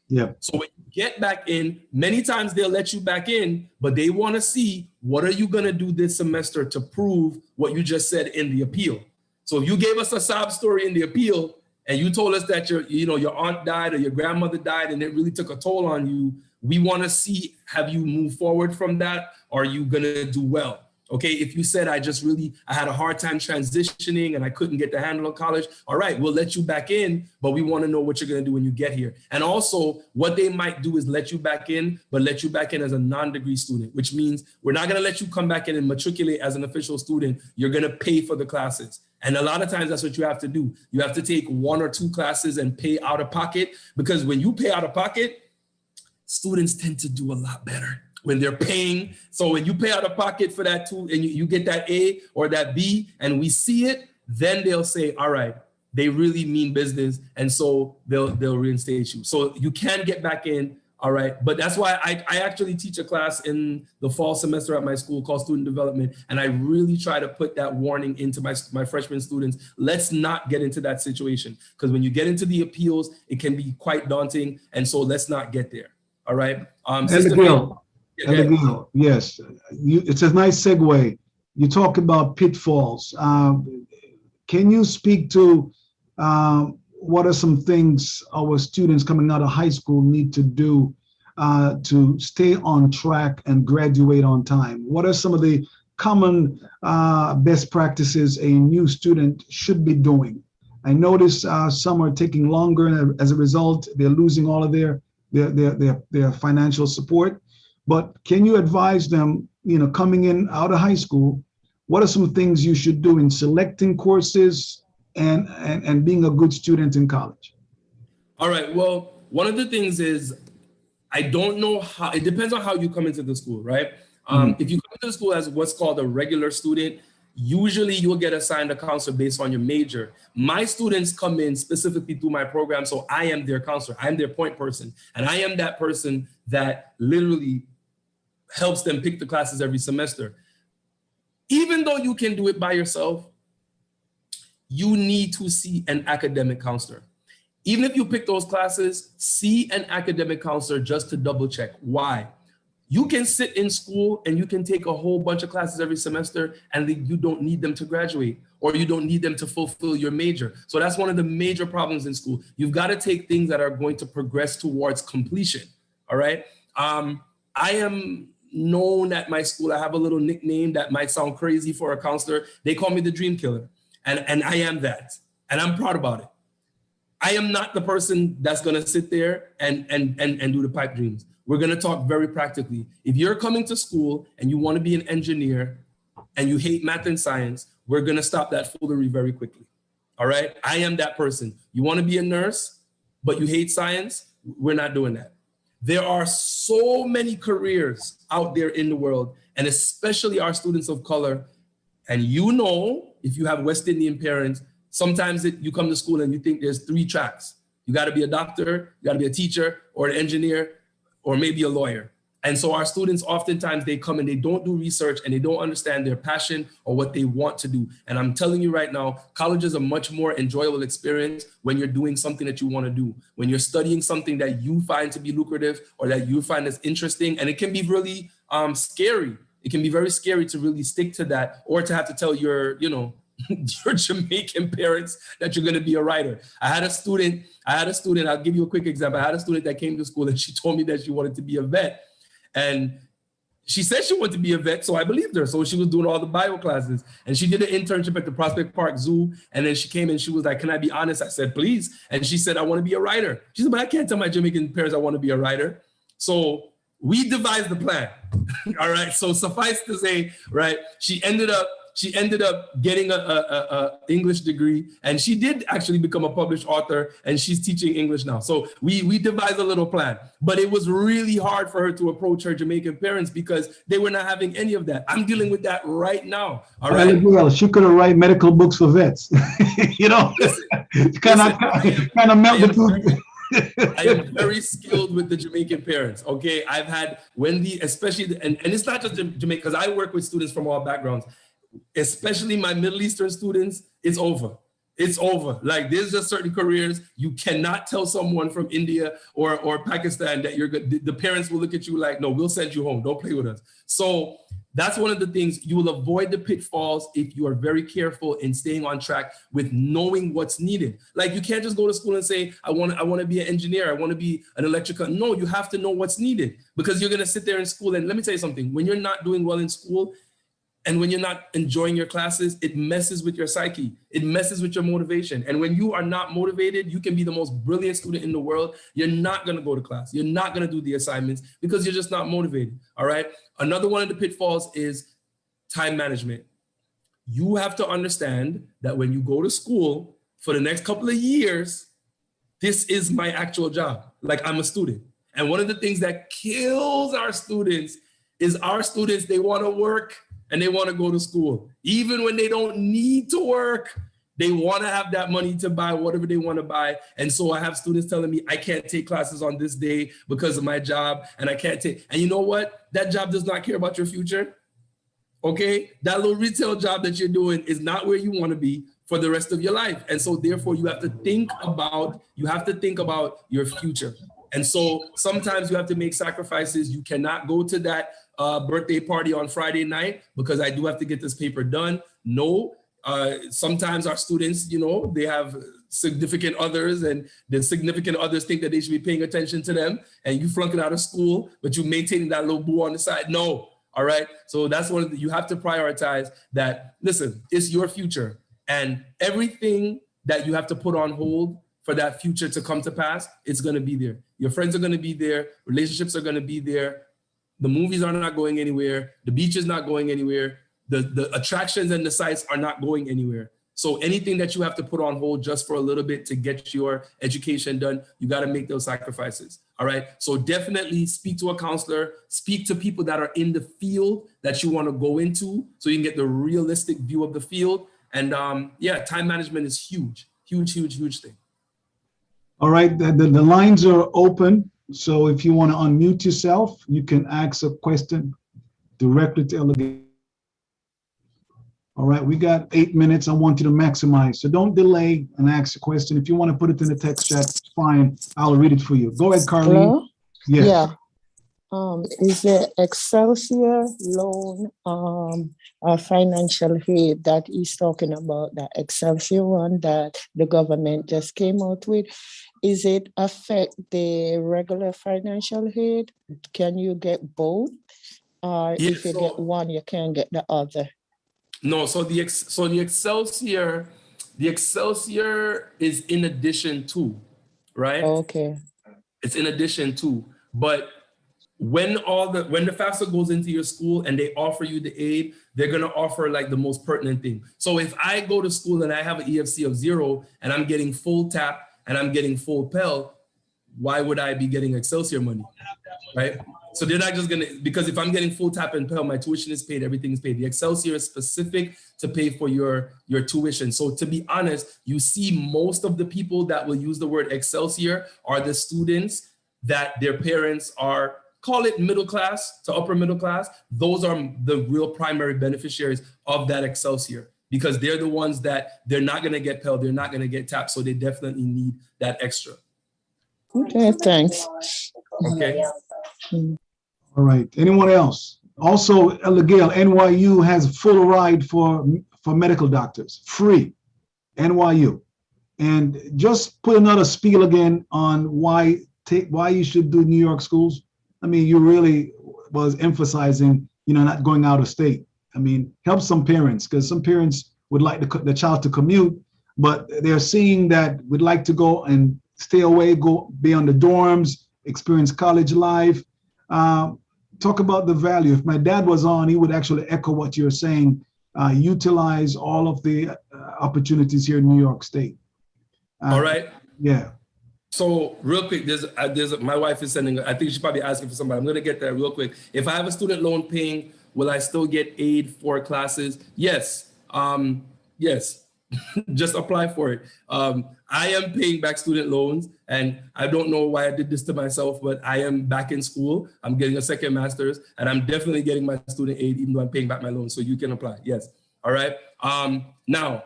Yeah. So when you get back in, many times they'll let you back in, but they want to see, what are you going to do this semester to prove what you just said in the appeal? So if you gave us a sob story in the appeal and you told us that your aunt died or your grandmother died and it really took a toll on you, we want to see, have you moved forward from that? Or are you going to do well? Okay, if you said, I had a hard time transitioning and I couldn't get the handle of college, all right, we'll let you back in, but we want to know what you're going to do when you get here. And also what they might do is let you back in, but let you back in as a non-degree student, which means we're not going to let you come back in and matriculate as an official student. You're going to pay for the classes. And a lot of times that's what you have to do. You have to take 1 or 2 classes and pay out of pocket, because when you pay out of pocket, students tend to do a lot better when they're paying. So when you pay out of pocket for that too, and you get that A or that B, and we see it, then they'll say, all right, they really mean business. And so they'll reinstate you. So you can get back in All right, but that's why I actually teach a class in the fall semester at my school called Student Development, and I really try to put that warning into my freshman students. Let's not get into that situation, because when you get into the appeals, it can be quite daunting, and so let's not get there. All right, Elder Gayle, yes, it's a nice segue. You talk about pitfalls. Can you speak to what are some things our students coming out of high school need to do to stay on track and graduate on time? What are some of the common best practices a new student should be doing? I notice some are taking longer, and as a result, they're losing all of their financial support. But can you advise them, coming in out of high school, what are some things you should do in selecting courses and being a good student in college? All right. Well, one of the things is, I don't know how, it depends on how you come into the school, right? If you come into the school as what's called a regular student, usually you'll get assigned a counselor based on your major. My students come in specifically through my program, so I am their counselor. I'm their point person. And I am that person that literally helps them pick the classes every semester. Even though you can do it by yourself, you need to see an academic counselor. Even if you pick those classes, see an academic counselor just to double check. Why? You can sit in school and you can take a whole bunch of classes every semester and you don't need them to graduate, or you don't need them to fulfill your major. So that's one of the major problems in school. You've got to take things that are going to progress towards completion. All right. I am known at my school. I have a little nickname that might sound crazy for a counselor. They call me the dream killer. And I am that. And I'm proud about it. I am not the person that's going to sit there and do the pipe dreams. We're going to talk very practically. If you're coming to school and you want to be an engineer and you hate math and science, we're going to stop that foolery very quickly. All right? I am that person. You want to be a nurse, but you hate science? We're not doing that. There are so many careers out there in the world, and especially our students of color. And if you have West Indian parents, sometimes you come to school and you think there's 3 tracks. You got to be a doctor, you got to be a teacher, or an engineer, or maybe a lawyer. And so our students, oftentimes they come and they don't do research and they don't understand their passion or what they want to do. And I'm telling you right now, college is a much more enjoyable experience when you're doing something that you want to do, when you're studying something that you find to be lucrative or that you find is interesting. And it can be really scary. It can be very scary to really stick to that, or to have to tell your Jamaican parents that you're going to be a writer. I had a student, I'll give you a quick example. I had a student that came to school and she told me that she wanted to be a vet. And she said she wanted to be a vet, so I believed her. So she was doing all the Bible classes, and she did an internship at the Prospect Park Zoo. And then she came and she was like, "Can I be honest?" I said, "Please." And she said, "I want to be a writer." She said, "But I can't tell my Jamaican parents I want to be a writer." So we devised the plan. All right. So suffice to say, right, she ended up getting a English degree, and she did actually become a published author, and she's teaching English now. So we devised a little plan, but it was really hard for her to approach her Jamaican parents because they were not having any of that. I'm dealing with that right now. All right. Well, she could have write medical books for vets. Kind of melt the truth. I am very skilled with the Jamaican parents. Okay. I've had Wendy, especially, and it's not just Jamaica, because I work with students from all backgrounds. Especially my Middle Eastern students, it's over. It's over. Like, there's just certain careers you cannot tell someone from India or Pakistan that you're good. The parents will look at you like, "No, we'll send you home. Don't play with us." So that's one of the things. You will avoid the pitfalls if you are very careful in staying on track with knowing what's needed. Like, you can't just go to school and say, I want to be an engineer. I want to be an electrical. No, you have to know what's needed, because you're going to sit there in school. And let me tell you something, when you're not doing well in school, and when you're not enjoying your classes, it messes with your psyche. It messes with your motivation. And when you are not motivated, you can be the most brilliant student in the world. You're not going to go to class. You're not going to do the assignments because you're just not motivated. All right. Another one of the pitfalls is time management. You have to understand that when you go to school for the next couple of years, this is my actual job. Like, I'm a student. And one of the things that kills our students is they want to work and they want to go to school. Even when they don't need to work, They want to have that money to buy whatever they want to buy. And so I have students telling me I can't take classes on this day because of my job, and I can't take, and you know what? That job does not care about your future. Okay? That little retail job that you're doing is not where you want to be for the rest of your life. And so therefore you have to think about your future. And so sometimes you have to make sacrifices. You cannot go to that birthday party on Friday night because I do have to get this paper done. No, sometimes our students, they have significant others, and the significant others think that they should be paying attention to them, and you flunking out of school, but you maintaining that little boo on the side. No, all right? So that's you have to prioritize that. Listen, it's your future, and everything that you have to put on hold for that future to come to pass, it's going to be there. Your friends are going to be there. Relationships are going to be there. The movies are not going anywhere. The beach is not going anywhere. The attractions and the sites are not going anywhere. So anything that you have to put on hold just for a little bit to get your education done, you got to make those sacrifices. All right. So definitely speak to a counselor, speak to people that are in the field that you want to go into so you can get the realistic view of the field. And yeah, time management is huge, huge, huge, huge thing. All right. The lines are open. So if you want to unmute yourself, you can ask a question directly to Gayle. All right, we got 8 minutes. I want you to maximize. So don't delay and ask a question. If you want to put it in the text chat, it's fine. I'll read it for you. Go ahead, Carly. Hello? Yes. Yeah. Is the Excelsior loan or financial aid that he's talking about, the Excelsior one that the government just came out with, is it affect the regular financial aid? Can you get both? Or if you get one, you can't get the other? No, so the Excelsior is in addition to, right? Okay. It's in addition to, but when the FAFSA goes into your school and they offer you the aid, they're gonna offer like the most pertinent thing. So if I go to school and I have an EFC of 0 and I'm getting full TAP and I'm getting full Pell, why would I be getting Excelsior money, right? So they're not just gonna, because if I'm getting full TAP and Pell, my tuition is paid, everything is paid. The Excelsior is specific to pay for your tuition. So to be honest, you see most of the people that will use the word Excelsior are the students that their parents are, call it middle class to upper middle class. Those are the real primary beneficiaries of that Excelsior because they're the ones that they're not gonna get Pell, they're not gonna get TAP, so they definitely need that extra. Okay, thanks. Okay. All right. Anyone else? Also, Gayle, NYU has full ride for medical doctors, free, NYU. And just put another spiel again on why you should do New York schools. I mean, you really was emphasizing, not going out of state. I mean, help some parents because some parents would like the child to commute, but they're seeing that we'd like to go and stay away, go be on the dorms, experience college life. Talk about the value. If my dad was on, he would actually echo what you're saying. Utilize all of the opportunities here in New York State. All right. Yeah. So real quick, my wife is sending, I think she's probably asking for somebody. I'm going to get that real quick. If I have a student loan paying, will I still get aid for classes? Yes. Yes. Just apply for it. I am paying back student loans, and I don't know why I did this to myself, but I am back in school. I'm getting a second master's, and I'm definitely getting my student aid, even though I'm paying back my loans. So you can apply. Yes. All right. Now,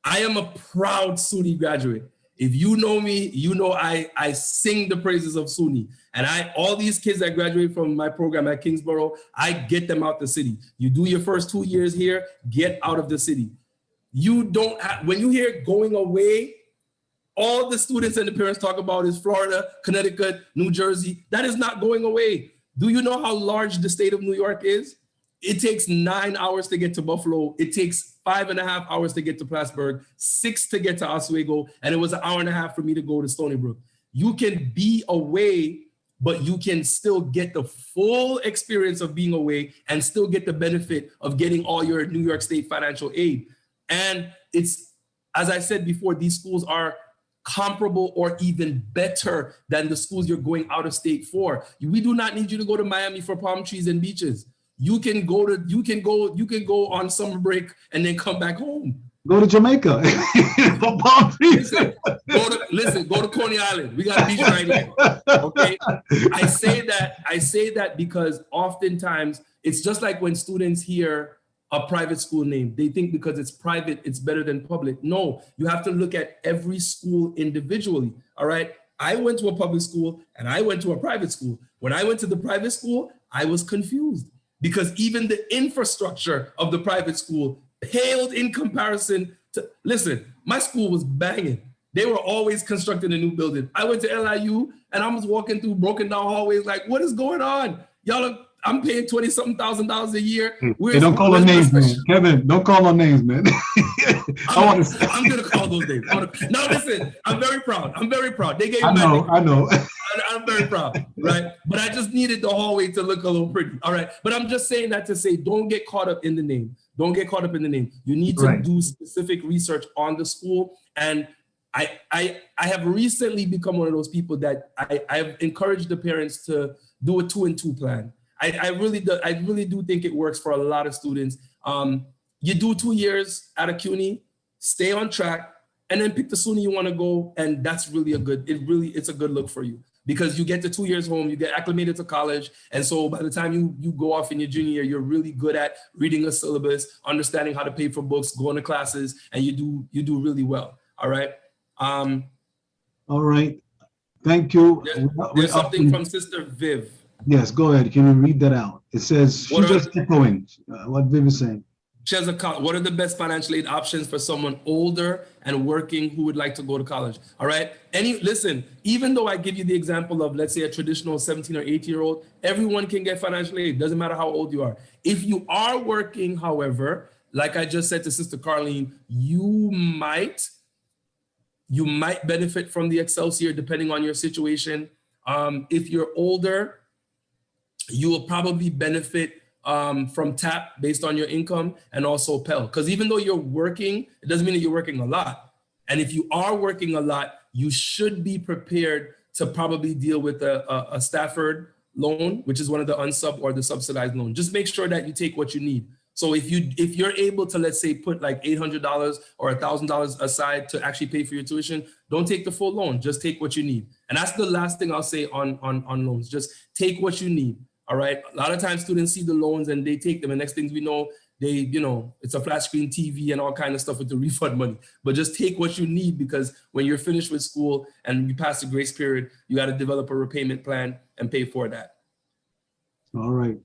I am a proud SUNY graduate. If you know me, you know I sing the praises of SUNY. And all these kids that graduate from my program at Kingsborough, I get them out the city. You do your first 2 years here, get out of the city. You don't have, when you hear going away, all the students and the parents talk about is Florida, Connecticut, New Jersey. That is not going away. Do you know how large the state of New York is? It takes 9 hours to get to Buffalo. It takes 5.5 hours to get to Plattsburgh, 6 to get to Oswego, and it was an hour and a half for me to go to Stony Brook. You can be away, but you can still get the full experience of being away and still get the benefit of getting all your New York State financial aid. And it's, as I said before, these schools are comparable or even better than the schools you're going out of state for. We do not need you to go to Miami for palm trees and beaches. You can go on summer break and then come back home. Go to Jamaica for palm trees. Listen, go to Coney Island. We got a beach right here. Okay. I say that because oftentimes it's just like when students hear a private school name, they think because it's private, it's better than public. No, you have to look at every school individually. All right. I went to a public school and I went to a private school. When I went to the private school, I was confused because even the infrastructure of the private school paled in comparison to, listen, my school was banging. They were always constructing a new building. I went to LIU and I was walking through broken down hallways like, what is going on? I'm paying $20-something thousand a year. Hey, don't call them names, man. Kevin, don't call them names, man. I'm going to call those names. No, listen, I'm very proud. They gave me I know. I'm very proud, right? But I just needed the hallway to look a little pretty, all right? But I'm just saying that to say, don't get caught up in the name. Don't get caught up in the name. You need to do specific research on the school. And I have recently become one of those people that I've encouraged the parents to do a 2-and-2 plan. I really do think it works for a lot of students. You do 2 years at a CUNY, stay on track, and then pick the SUNY you want to go, and that's really it's a good look for you because you get the 2 years home, you get acclimated to college, and so by the time you go off in your junior year, you're really good at reading a syllabus, understanding how to pay for books, going to classes, and you do really well. All right. All right. Thank you. There's something from Sister Viv. Yes, go ahead. Can you read that out? It says, she's just echoing what Viv is saying. She has what are the best financial aid options for someone older and working who would like to go to college? All right. Listen, even though I give you the example of, let's say, a traditional 17 or 18-year-old, everyone can get financial aid. Doesn't matter how old you are. If you are working, however, like I just said to Sister Carlene, you might benefit from the Excelsior depending on your situation. If you're older, you will probably benefit from TAP based on your income and also Pell. Because even though you're working, it doesn't mean that you're working a lot. And if you are working a lot, you should be prepared to probably deal with a Stafford loan, which is one of the unsub or the subsidized loan. Just make sure that you take what you need. So if you're able to, let's say, put like $800 or $1,000 aside to actually pay for your tuition, don't take the full loan. Just take what you need. And that's the last thing I'll say on loans. Just take what you need. All right. A lot of times students see the loans and they take them. And next things we know, it's a flat screen TV and all kind of stuff with the refund money. But just take what you need because when you're finished with school and you pass the grace period, you got to develop a repayment plan and pay for that. All right.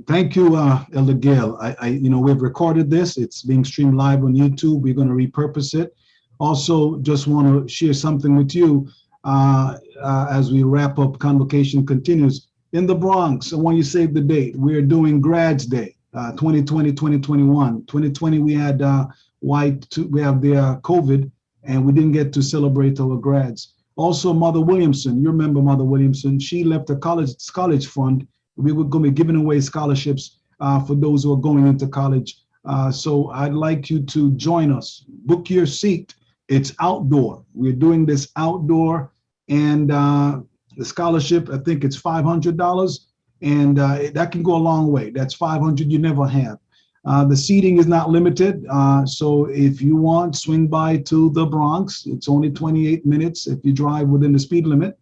Thank you, Elder Gayle. We've recorded this. It's being streamed live on YouTube. We're going to repurpose it. Also, just want to share something with you as we wrap up. Convocation continues. In the Bronx, I want you to save the date. We are doing Grads Day, 2020, 2021. 2020, we had we have the COVID, and we didn't get to celebrate our grads. Also, Mother Williamson, you remember Mother Williamson, she left the college fund. We were going to be giving away scholarships for those who are going into college. So I'd like you to join us. Book your seat. It's outdoor. We're doing this outdoor, and the scholarship, I think it's $500, and that can go a long way. That's $500 you never have. The seating is not limited, so if you want, swing by to the Bronx. It's only 28 minutes if you drive within the speed limit,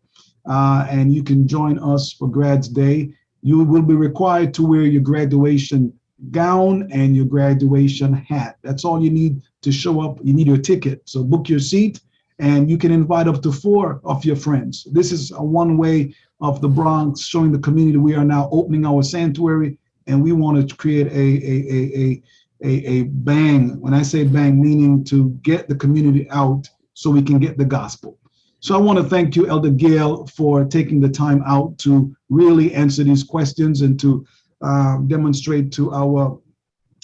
and you can join us for Grads Day. You will be required to wear your graduation gown and your graduation hat. That's all you need to show up. You need your ticket, so book your seat. And you can invite up to 4 of your friends. This is one way of the Bronx showing the community we are now opening our sanctuary, and we want to create a bang. When I say bang, meaning to get the community out so we can get the gospel. So I want to thank you, Elder Gayle, for taking the time out to really answer these questions and to demonstrate to our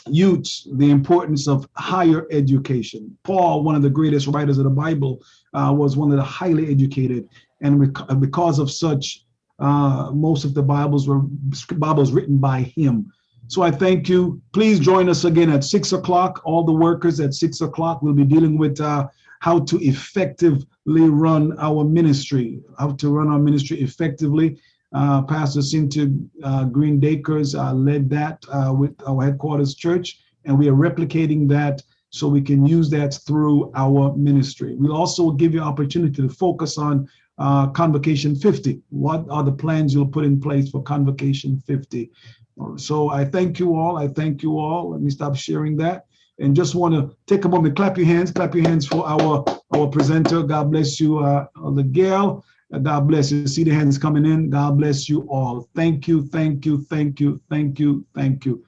youths the importance of higher education. Paul, one of the greatest writers of the Bible, was one of the highly educated, and because of such, most of the Bibles written by him. So I thank you. Please join us again at 6 o'clock. All the workers at 6 o'clock will be dealing with how to effectively run our ministry, effectively. Pastor Cynthia Green Dakers led that with our headquarters church, and we are replicating that so we can use that through our ministry. We'll also give you opportunity to focus on Convocation 50. What are the plans you'll put in place for Convocation 50? So I thank you all. I thank you all. Let me stop sharing that. And just want to take a moment, clap your hands for our presenter. God bless you, the Gayle. God bless you. See the hands coming in. God bless you all. Thank you, thank you, thank you, thank you, thank you.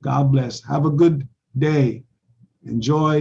God bless. Have a good day. Enjoy